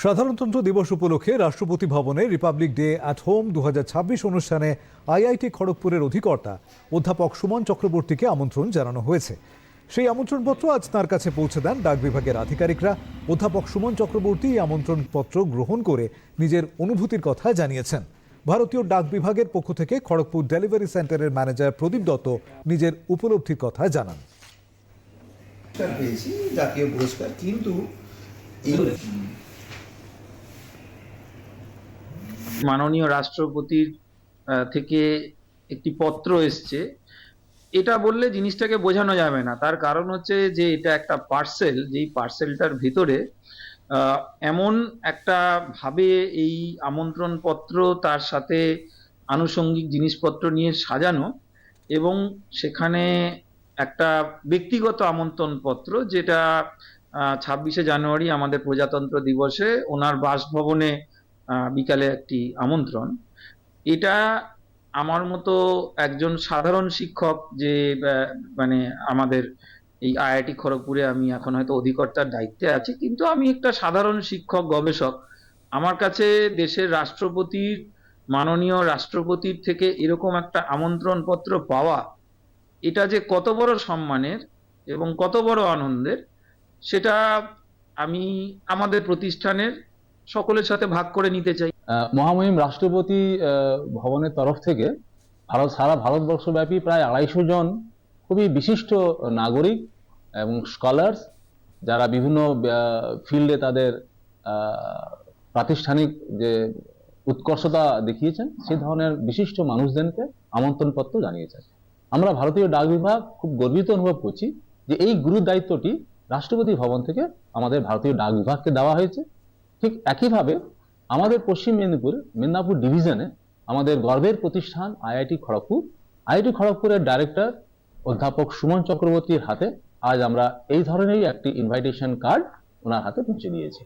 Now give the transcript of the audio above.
সাধারণতন্ত্র দিবস উপলক্ষে রাষ্ট্রপতি ভবনে রিপাবলিক ডে অ্যাট হোম 2026 অনুষ্ঠানে আইআইটি খড়গপুরের অধিকর্তা অধ্যাপক সুমন চক্রবর্তীকে আমন্ত্রণ জানানো হয়েছে। সেই আমন্ত্রণপত্র আজ তাঁর কাছে পৌঁছে দেন ডাক বিভাগের আধিকারিকরা। অধ্যাপক সুমন চক্রবর্তী এই আমন্ত্রণপত্র গ্রহণ করে নিজের অনুভূতির কথা জানিয়েছেন। ভারতীয় ডাক বিভাগের পক্ষ থেকে খড়গপুর ডেলিভারি সেন্টারের ম্যানেজার প্রদীপ দত্ত নিজের উপলব্ধির কথা জানান। পেয়েছি জাতীয় পুরস্কার, কিন্তু মাননীয় রাষ্ট্রপতির থেকে একটি পত্র এসছে, এটা বললে জিনিসটাকে বোঝানো যাবে না। তার কারণ হচ্ছে যে এটা একটা পার্সেল, যেই পার্সেলটার ভিতরে এমন একটা ভাবে এই আমন্ত্রণ পত্র তার সাথে আনুষঙ্গিক জিনিসপত্র নিয়ে সাজানো, এবং সেখানে একটা ব্যক্তিগত আমন্ত্রণ পত্র, যেটা 26শে জানুয়ারি আমাদের প্রজাতন্ত্র দিবসে ওনার বাসভবনে বিকালে একটি আমন্ত্রণ। এটা আমার মতো একজন সাধারণ শিক্ষক, যে মানে আমাদের এই আইআইটি খড়গপুরে আমি এখন হয়তো অধিকর্তার দায়িত্বে আছি, কিন্তু আমি একটা সাধারণ শিক্ষক গবেষক। আমার কাছে দেশের রাষ্ট্রপতির, মাননীয় রাষ্ট্রপতির থেকে এরকম একটা আমন্ত্রণ পত্র পাওয়া, এটা যে কত বড় সম্মানের এবং কত বড় আনন্দের, সেটা আমি আমাদের প্রতিষ্ঠানের সকলের সাথে ভাগ করে নিতে চাই। মহামহিম রাষ্ট্রপতি ভবনের তরফ থেকে সারা ভারতবর্ষব্যাপী প্রায় 250 জন খুবই বিশিষ্ট নাগরিক এবং স্কলার্স, যারা বিভিন্ন ফিল্ডে তাদের প্রাতিষ্ঠানিক যে উৎকর্ষতা দেখিয়েছেন, সেই ধরনের বিশিষ্ট মানুষদেরকে আমন্ত্রণপত্র জানিয়েছেন। আমরা ভারতীয় ডাক বিভাগ খুব গর্বিত অনুভব করছি যে এই গুরু দায়িত্বটি রাষ্ট্রপতি ভবন থেকে আমাদের ভারতীয় ডাক বিভাগকে দেওয়া হয়েছে। ঠিক একইভাবে আমাদের পশ্চিম মেদিনীপুর ডিভিশনে আমাদের গর্বের প্রতিষ্ঠান আইআইটি খড়গপুরের ডাইরেক্টর অধ্যাপক সুমন চক্রবর্তীর হাতে আজ আমরা এই ধরনেরই একটি ইনভাইটেশন কার্ড ওনার হাতে পৌঁছে দিয়েছি।